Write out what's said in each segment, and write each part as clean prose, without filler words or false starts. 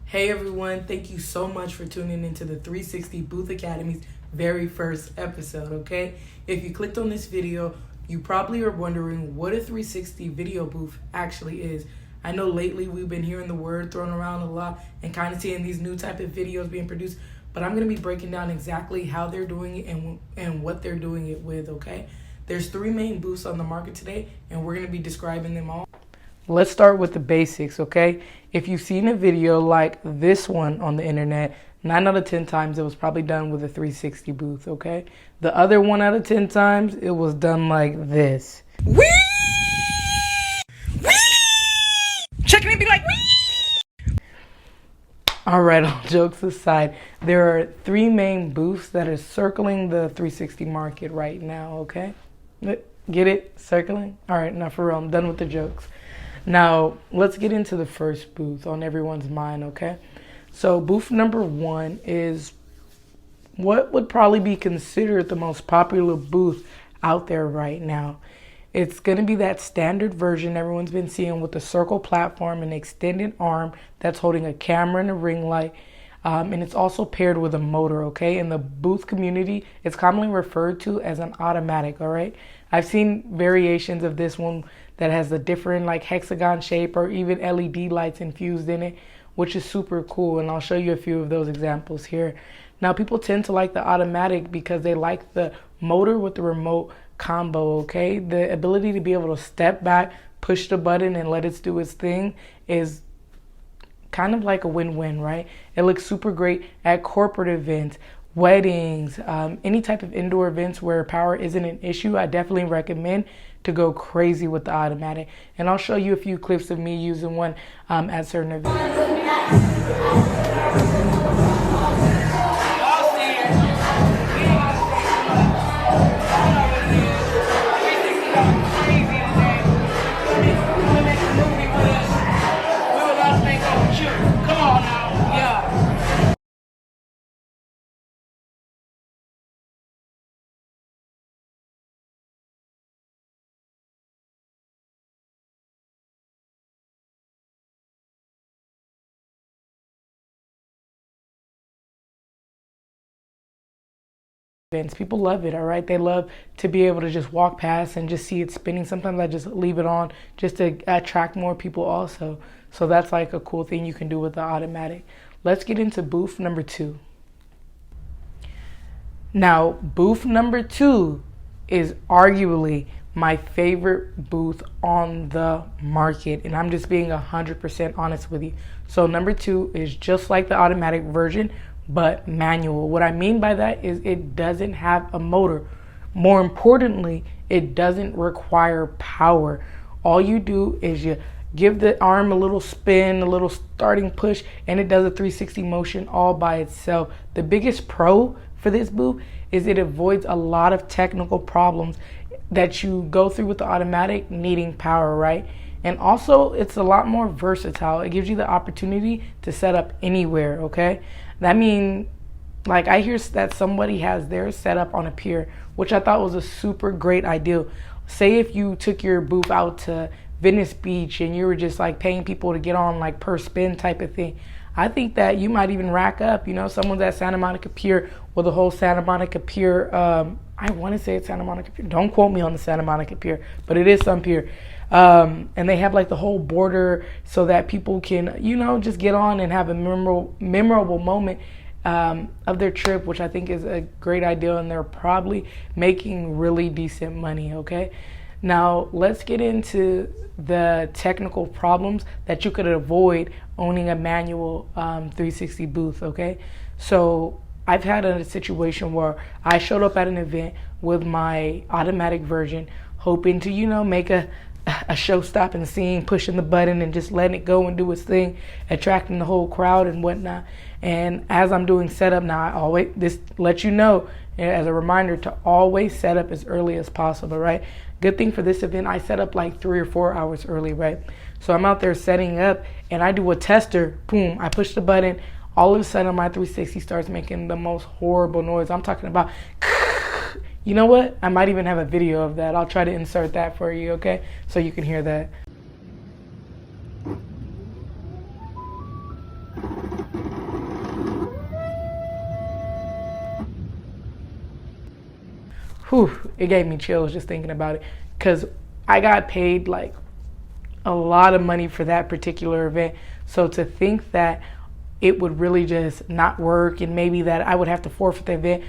Hey everyone, thank you so much for tuning into the 360 Booth Academy's very first episode, okay? If you clicked on this video, you probably are wondering what a 360 video booth actually is. I know lately we've been hearing the word thrown around a lot and kind of seeing these new type of videos being produced, but I'm going to be breaking down exactly how they're doing it and what they're doing it with, okay? There's three main booths on the market today, and we're going to be describing them all. Let's start with the basics, okay? If you've seen a video like this one on the internet, 9 out of 10 times it was probably done with a 360 booth, okay? The other 1 out of 10 times it was done like this. Whee! Whee! Checking it be like, whee! All right, all jokes aside, there are three main booths that are circling the 360 market right now, okay? Get it? Circling? All right, now for real, I'm done with the jokes. Now, let's get into the first booth on everyone's mind, okay? So booth number 1 is what would probably be considered the most popular booth out there right now. It's going to be that standard version everyone's been seeing with the circle platform and extended arm that's holding a camera and a ring light. And it's also paired with a motor, okay? In the booth community, it's commonly referred to as an automatic, all right? I've seen variations of this one that has a different like hexagon shape or even LED lights infused in it, which is super cool. And I'll show you a few of those examples here. Now, people tend to like the automatic because they like the motor with the remote combo, okay? The ability to be able to step back, push the button and let it do its thing is kind of like a win-win, right? It looks super great at corporate events, weddings, any type of indoor events where power isn't an issue. I definitely recommend to go crazy with the automatic. And I'll show you a few clips of me using one at certain events. People love it, all right? They love to be able to just walk past and just see it spinning. Sometimes I just leave it on just to attract more people also. So that's like a cool thing you can do with the automatic. Let's get into booth number 2. Now, booth number 2 is arguably my favorite booth on the market, and I'm just being 100% honest with you. So number 2 is just like the automatic version, but manual. What I mean by that is it doesn't have a motor. More importantly, it doesn't require power. All you do is you give the arm a little spin, a little starting push, and it does a 360 motion all by itself. The biggest pro for this booth is it avoids a lot of technical problems that you go through with the automatic needing power, right? And also, it's a lot more versatile. It gives you the opportunity to set up anywhere, okay? That means, like, I hear that somebody has theirs set up on a pier, which I thought was a super great idea. Say if you took your booth out to Venice Beach and you were just, like, paying people to get on, like, per spin type of thing. I think that you might even rack up, you know, someone's at Santa Monica Pier with the whole Santa Monica Pier. I want to say it's Santa Monica Pier. Don't quote me on the Santa Monica Pier, but it is some pier. And they have like the whole border so that people can, you know, just get on and have a memorable moment of their trip, which I think is a great idea, and they're probably making really decent money, okay? Now, let's get into the technical problems that you could avoid owning a manual 360 booth, okay? So I've had a situation where I showed up at an event with my automatic version, hoping to, you know, make a show stopping scene, pushing the button and just letting it go and do its thing, attracting the whole crowd and whatnot. And as I'm doing setup now, I always this let you know as a reminder to always set up as early as possible, right? Good thing for this event, I set up like 3 or 4 hours early, right? So I'm out there setting up and I do a tester, boom, I push the button. All of a sudden my 360 starts making the most horrible noise. I'm talking about, you know what? I might even have a video of that. I'll try to insert that for you, okay? So you can hear that. whew, it gave me chills just thinking about it, because I got paid like a lot of money for that particular event. So to think that it would really just not work and maybe that I would have to forfeit the event,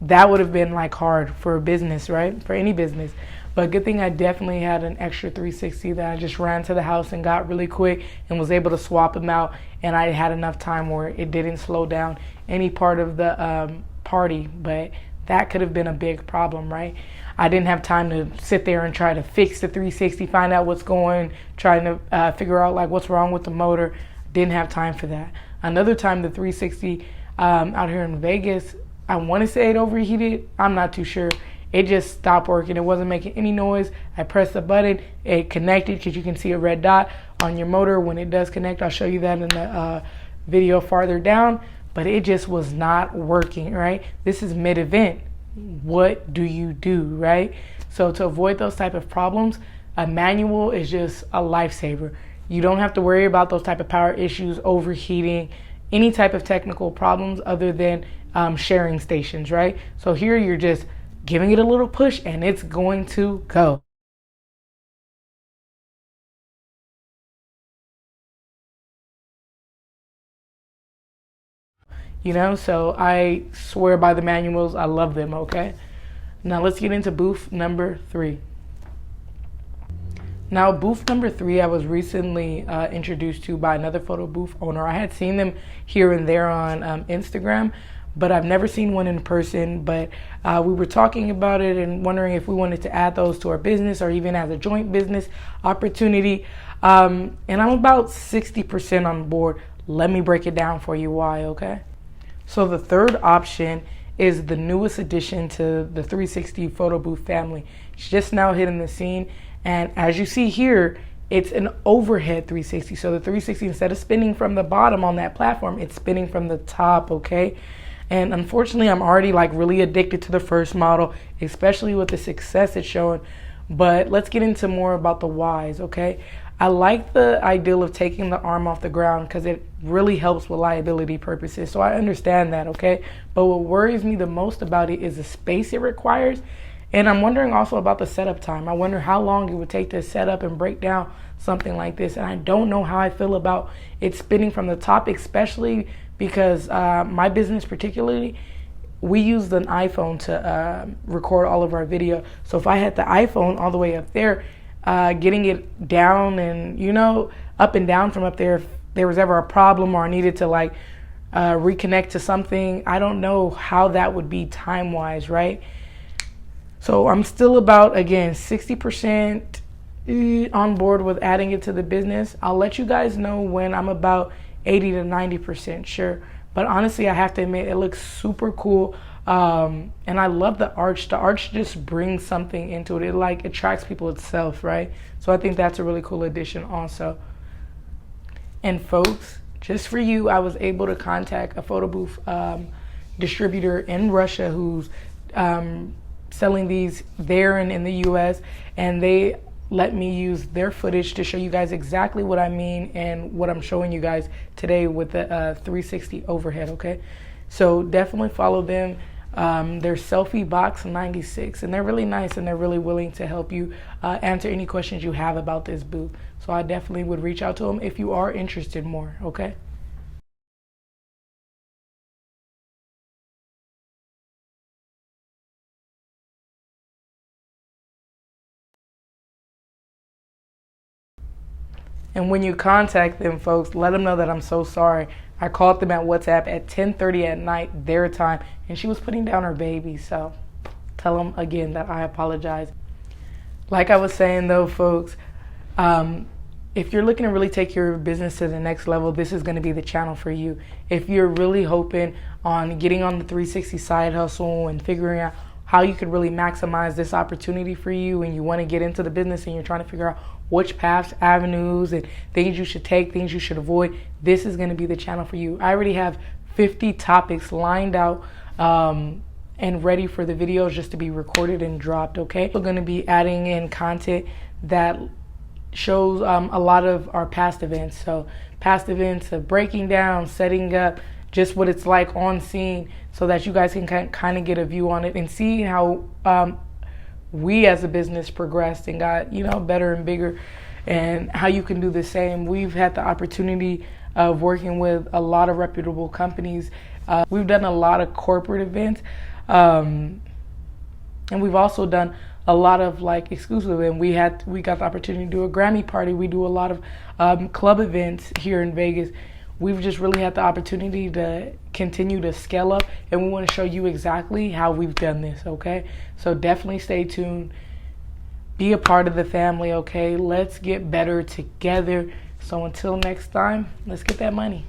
that would have been like hard for a business, right? For any business. But good thing I definitely had an extra 360 that I just ran to the house and got really quick and was able to swap them out. And I had enough time where it didn't slow down any part of the party. But that could have been a big problem, right? I didn't have time to sit there and try to fix the 360, find out what's going, trying to figure out like what's wrong with the motor. Didn't have time for that. Another time, the 360 out here in Vegas, I want to say it overheated. I'm not too sure. It just stopped working. It wasn't making any noise. I pressed the button. It connected, because you can see a red dot on your motor when it does connect. I'll show you that in the video farther down. But it just was not working, right? This is mid-event. What do you do, right? So to avoid those type of problems, a manual is just a lifesaver. You don't have to worry about those type of power issues, overheating, any type of technical problems other than sharing stations, right? So here you're just giving it a little push and it's going to go. You know, so I swear by the manuals. I love them, okay? Now let's get into booth number 3. Now, booth number 3, I was recently introduced to by another photo booth owner. I had seen them here and there on Instagram, but I've never seen one in person. But we were talking about it and wondering if we wanted to add those to our business or even as a joint business opportunity. And I'm about 60% on board. Let me break it down for you why, okay? So the third option is the newest addition to the 360 photo booth family. It's just now hitting the scene. And as you see here, it's an overhead 360. So the 360, instead of spinning from the bottom on that platform, it's spinning from the top, okay? And unfortunately, I'm already like really addicted to the first model, especially with the success it's showing. But let's get into more about the whys, okay? I like the ideal of taking the arm off the ground because it really helps with liability purposes. So I understand that, okay? But what worries me the most about it is the space it requires. And I'm wondering also about the setup time. I wonder how long it would take to set up and break down something like this. And I don't know how I feel about it spinning from the top, especially because my business particularly, we use an iPhone to record all of our video. So if I had the iPhone all the way up there, getting it down and, you know, up and down from up there, if there was ever a problem or I needed to like reconnect to something, I don't know how that would be time-wise, right? So I'm still about, again, 60% on board with adding it to the business. I'll let you guys know when I'm about 80 to 90% sure. But honestly, I have to admit, it looks super cool. And I love the arch. The arch just brings something into it. It like attracts people itself, right? So I think that's a really cool addition also. And folks, just for you, I was able to contact a photo booth distributor in Russia who's selling these there and in the US, and they let me use their footage to show you guys exactly what I mean and what I'm showing you guys today with the 360 overhead, okay? So definitely follow them. They're Selfie Box 96, and they're really nice and they're really willing to help you answer any questions you have about this booth. So I definitely would reach out to them if you are interested more, okay? And when you contact them, folks, let them know that I'm so sorry. I called them at WhatsApp at 10:30 at night, their time, and she was putting down her baby. So tell them again that I apologize. Like I was saying though, folks, if you're looking to really take your business to the next level, this is going to be the channel for you. If you're really hoping on getting on the 360 side hustle and figuring out how you could really maximize this opportunity for you, and you want to get into the business and you're trying to figure out which paths, avenues, and things you should take, things you should avoid, this is going to be the channel for you. I already have 50 topics lined out and ready for the videos just to be recorded and dropped, okay? We're going to be adding in content that shows a lot of our past events. So past events of breaking down, setting up, just what it's like on scene, so that you guys can kind of get a view on it and see how we as a business progressed and got, better and bigger, and how you can do the same. We've had the opportunity of working with a lot of reputable companies. We've done a lot of corporate events, and we've also done a lot of like exclusive, and we got the opportunity to do a Grammy party. We do a lot of club events here in Vegas. We've just really had the opportunity to continue to scale up, and we want to show you exactly how we've done this, okay? So definitely stay tuned. Be a part of the family, okay? Let's get better together. So until next time, let's get that money.